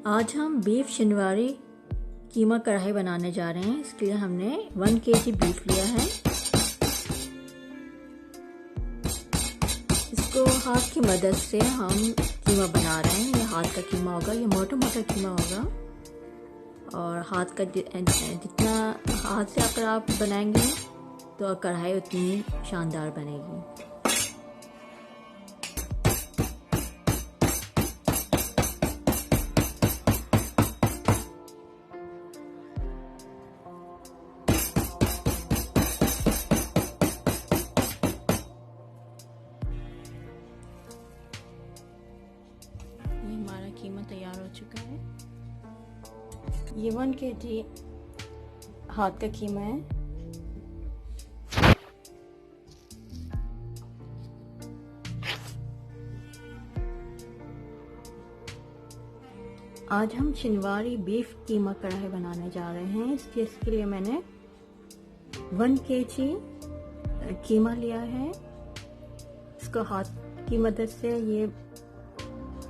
आज हम बीफ शिनवारी कीमा कढ़ाई बनाने जा रहे हैं। इसके लिए हमने 1 kg बीफ लिया है। इसको हाथ की मदद से हम कीमा बना रहे हैं। ये हाथ का कीमा होगा, ये मोटा मोटा कीमा होगा और हाथ का जितना हाथ से अगर आप बनाएंगे तो कढ़ाई उतनी शानदार बनेगी। हमारा कीमा तैयार हो चुका है। ये 1 kg हाथ का कीमा है। आज हम शिनवारी बीफ कीमा कढ़ाई बनाने जा रहे हैं। इसके लिए मैंने 1 kg कीमा लिया है। इसको हाथ की मदद से, ये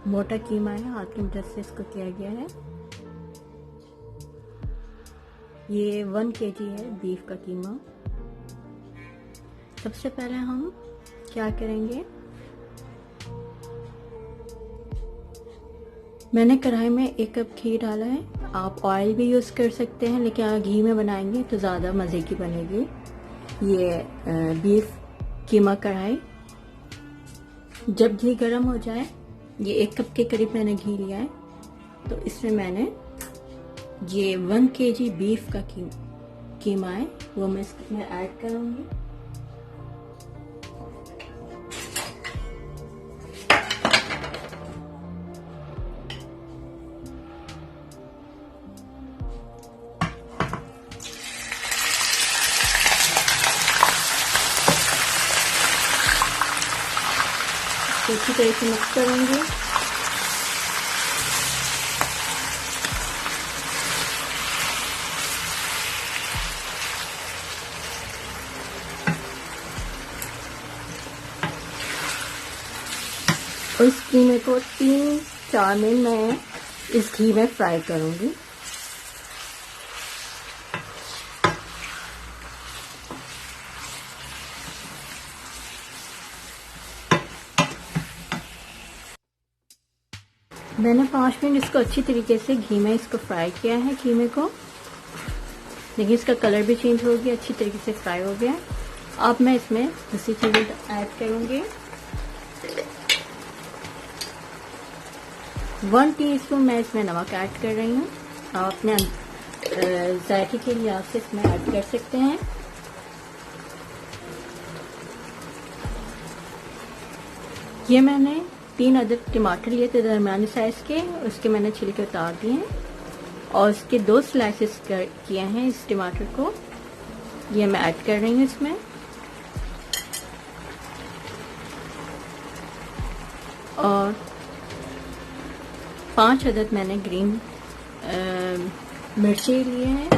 मोटा कीमा है, हाथ की मदद से इसको किया गया है। ये 1 kg है बीफ का कीमा। सबसे पहले हम क्या करेंगे, मैंने कढ़ाई में 1 कप घी डाला है। आप ऑयल भी यूज़ कर सकते हैं, लेकिन अगर घी में बनाएंगे तो ज़्यादा मज़े की बनेगी ये बीफ कीमा कढ़ाई। जब घी गर्म हो जाए, ये 1 कप के करीब मैंने घी लिया है, तो इसमें मैंने ये 1 kg बीफ का कीमा है वो मैं इसमें ऐड करूंगी। अच्छी तरह से मिक्स करेंगे। और इस कीमे को 3-4 मिनट मैं इस घी में फ्राई करूंगी। मैंने 5 मिनट इसको अच्छी तरीके से घी में इसको फ्राई किया है कीमे को। देखिए इसका कलर भी चेंज हो गया, अच्छी तरीके से फ्राई हो गया। अब मैं इसमें दूसरी चीज़ें ऐड करूंगी। 1 टीस्पून मैं इसमें नमक ऐड कर रही हूँ। आप अपने जायके के लिहाज से इसमें ऐड कर सकते हैं। ये मैंने 3 अदद टमाटर लिए थे दरमियानी साइज के, उसके मैंने छिलके उतार दिए हैं और उसके 2 स्लाइसेस किए हैं इस टमाटर को। ये मैं ऐड कर रही हूँ इसमें। और 5 अदद मैंने ग्रीन मिर्ची लिए हैं,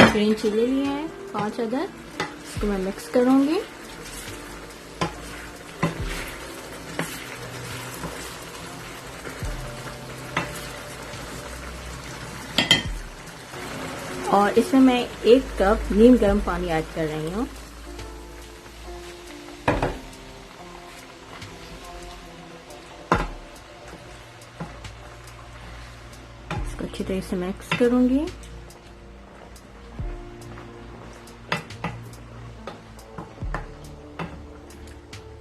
ग्रीन चिली लिए हैं 5 अदद। इसको मैं मिक्स करूंगी। और इसमें मैं 1 कप नीम गर्म पानी ऐड कर रही हूँ। इसको अच्छी तरह से मिक्स करूंगी।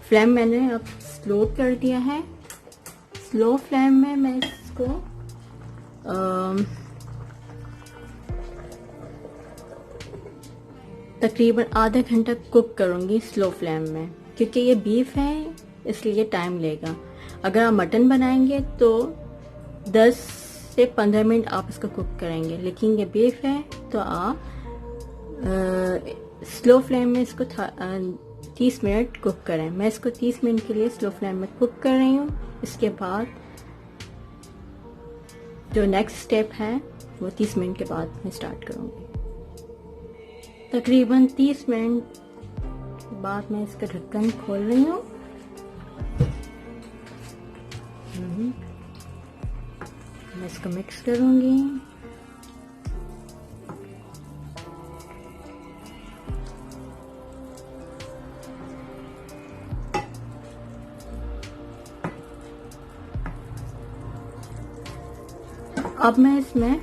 फ्लेम मैंने अब स्लो कर दिया है। स्लो फ्लेम में मैं इसको तकरीबन आधा घंटा कुक करूंगी स्लो फ्लेम में, क्योंकि ये बीफ है इसलिए टाइम लेगा। अगर आप मटन बनाएंगे तो 10 से 15 मिनट आप इसको कुक करेंगे, लेकिन ये बीफ है तो आप स्लो फ्लेम में इसको 30 मिनट कुक करें। मैं इसको 30 मिनट के लिए स्लो फ्लेम में कुक कर रही हूँ। इसके बाद जो नेक्स्ट स्टेप है वो 30 मिनट के बाद मैं स्टार्ट करूँगी। तकरीबन 30 मिनट बाद मैं इसका ढक्कन खोल रही हूँ। मैं इसको मिक्स करूंगी। अब मैं इसमें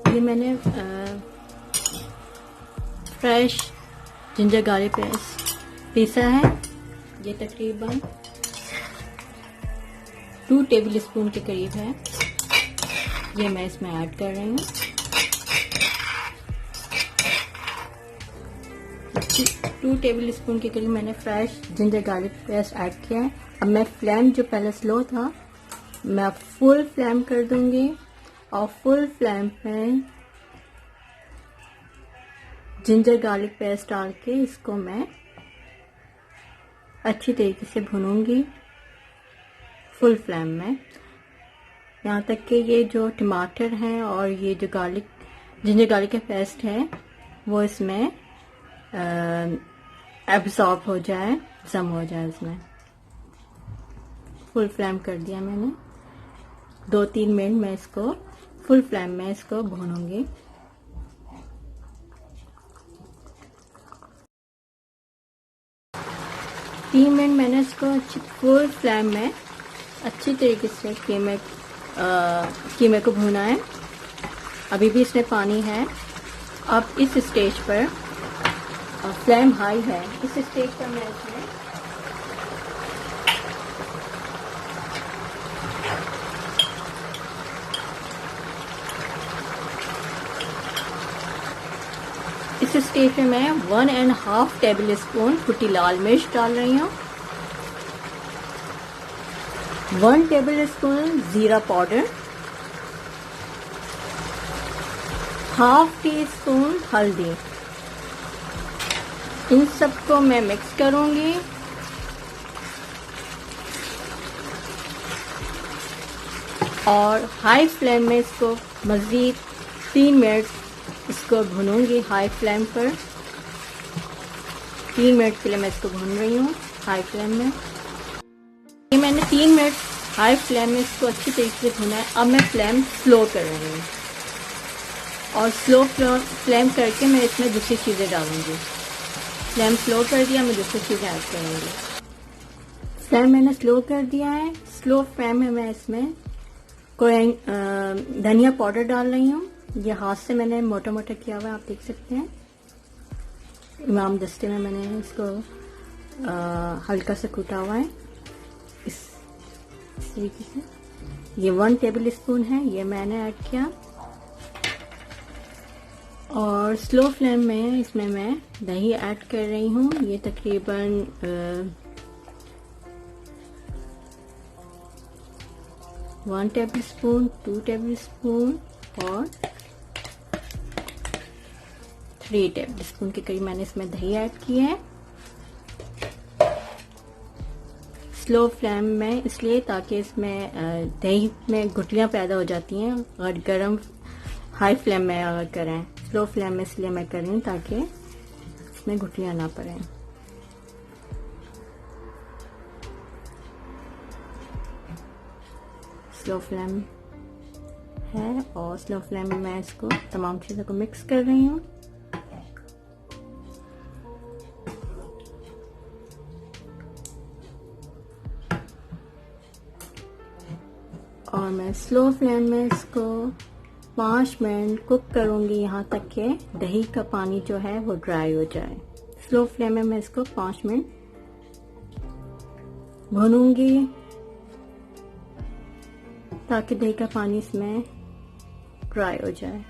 ये मैंने फ्रेश जिंजर गार्लिक पेस्ट पीसा है। ये तकरीबन 2 टेबल स्पून के करीब है। ये मैं इसमें ऐड कर रही हूँ। 2 टेबल स्पून के करीब मैंने fresh ginger garlic paste add किया है। अब मैं फ्लेम जो पहले स्लो था मैं फुल फ्लेम कर दूंगी और फुल फ्लेम पे जिंजर गार्लिक पेस्ट डाल के इसको मैं अच्छी तरीके से भूनूंगी फुल फ्लेम में, यहाँ तक कि ये जो टमाटर हैं और ये जो जिंजर गार्लिक का पेस्ट है वो इसमें एब्सॉर्ब हो जाए, जम हो जाए इसमें। फुल फ्लेम कर दिया मैंने। 2-3 मिनट मैं इसको फुल फ्लेम में इसको भूनूंगी। तीन मिनट मैंने इसको फुल फ्लेम में अच्छी तरीके से कीमे को भूना है। अभी भी इसमें पानी है। अब इस स्टेज पर फ्लेम हाई है। इस स्टेज पर मैं इसमें पे मैं 1.5 टेबल स्पून कुटी लाल मिर्च डाल रही हूँ, 1 टेबल स्पून जीरा पाउडर, ½ टी स्पून हल्दी। इन सबको मैं मिक्स करूंगी। और हाई फ्लेम में इसको मज़ीद 3 मिनट इसको भूनूंगी। हाई फ्लेम पर 3 मिनट के लिए मैं इसको भून रही हूँ हाई फ्लेम में। ये मैंने 3 मिनट हाई फ्लेम में इसको अच्छी तरीके से भुना है। अब मैं फ्लेम स्लो कर रही हूँ और स्लो फ्लेम करके मैं इसमें दूसरी चीज़ें डालूंगी। फ्लेम स्लो कर दिया, मैं दूसरी चीज़ें ऐड करूँगी। फ्लेम मैंने स्लो कर दिया है। स्लो फ्लेम में मैं इसमें कोई धनिया पाउडर डाल रही हूँ। ये हाथ से मैंने मोटा मोटा किया हुआ है, आप देख सकते हैं। इमाम दस्ते में मैंने इसको हल्का सा कूटा हुआ है इस तरीके से। ये 1 टेबल स्पून है, ये मैंने ऐड किया। और स्लो फ्लेम में इसमें मैं दही ऐड कर रही हूँ। ये तकरीबन 1 टेबल स्पून, 2 टेबल स्पून और 3 टेबल स्पून के करीब मैंने इसमें दही ऐड की है। स्लो फ्लेम में इसलिए ताकि इसमें दही में गुठलियां पैदा हो जाती हैं। और गरम हाई फ्लेम में अगर करें, स्लो फ्लेम में इसलिए मैं कर रही हूँ ताकि इसमें गुठलियां ना पड़ें। स्लो फ्लेम है और स्लो फ्लेम में मैं इसको तमाम चीज़ों को मिक्स कर रही हूँ। और मैं स्लो फ्लेम में इसको 5 मिनट कुक करूंगी, यहाँ तक कि दही का पानी जो है वो ड्राई हो जाए। स्लो फ्लेम में मैं इसको 5 मिनट भूनूंगी ताकि दही का पानी इसमें ड्राई हो जाए।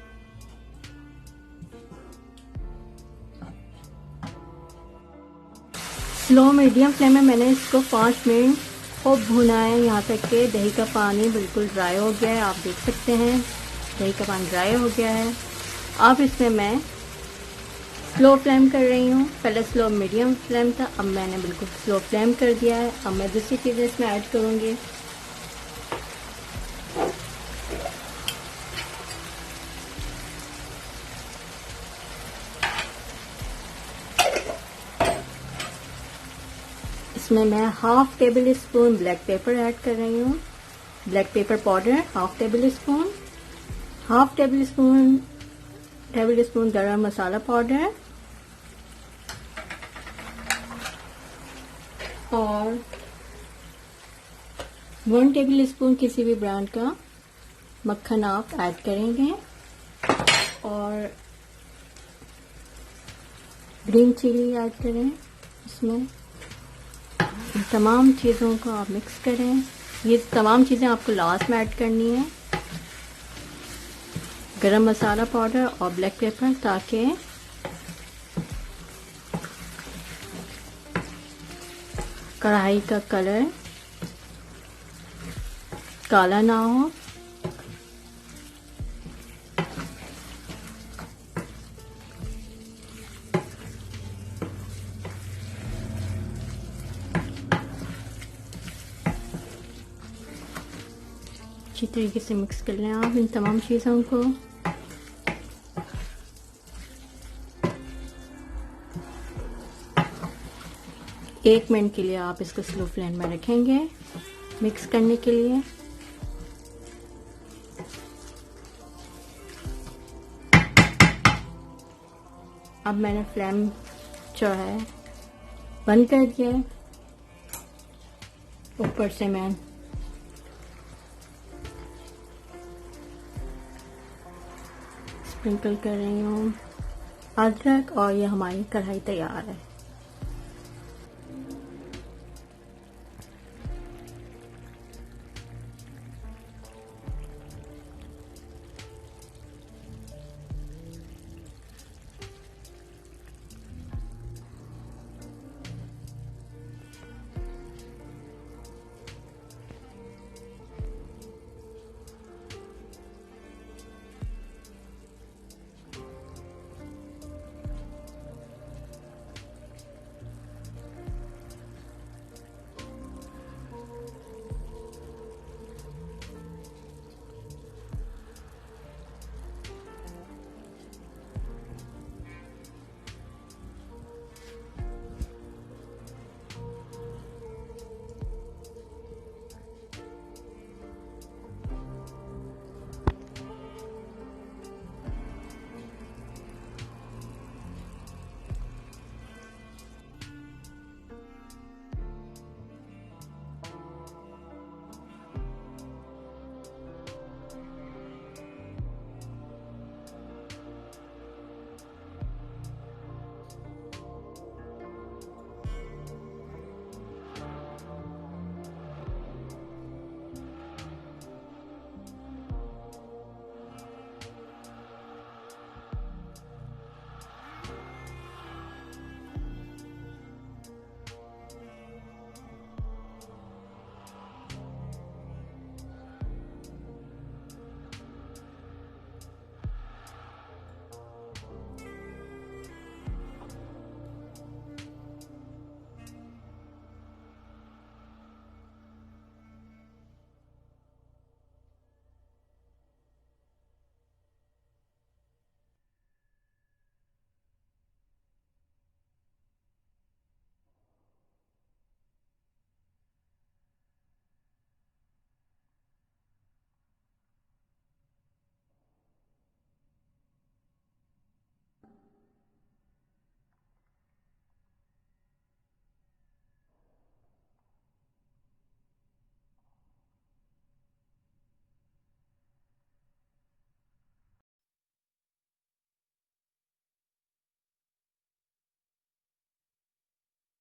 स्लो मीडियम फ्लेम में मैंने इसको 5 मिनट खूब भुना है, यहाँ तक कि दही का पानी बिल्कुल ड्राई हो गया है। आप देख सकते हैं दही का पानी ड्राई हो गया है। अब इसमें मैं स्लो फ्लेम कर रही हूँ। पहले स्लो मीडियम फ्लेम था, अब मैंने बिल्कुल स्लो फ्लेम कर दिया है। अब मैं दूसरी चीज़ें इसमें ऐड करूँगी। इसमें मैं half table spoon black pepper add कर रही हूँ। Black pepper powder half table spoon, half table spoon गरम मसाला पाउडर और 1 टेबल स्पून किसी भी ब्रांड का मक्खन आप ऐड करेंगे और ग्रीन चिली ऐड करें। इसमें इन तमाम चीज़ों को आप मिक्स करें। ये तमाम चीज़ें आपको लास्ट में ऐड करनी है, गरम मसाला पाउडर और ब्लैक पेपर, ताकि कढ़ाई का कलर काला ना हो। अच्छी तरीके से मिक्स कर लें आप इन तमाम चीज़ों को। एक मिनट के लिए आप इसको स्लो फ्लेम में रखेंगे मिक्स करने के लिए। अब मैंने फ्लेम जो है बंद कर दिया है। ऊपर से मैं स्प्रिंकल कर रही हूँ अदरक और ये हमारी कढ़ाई तैयार है।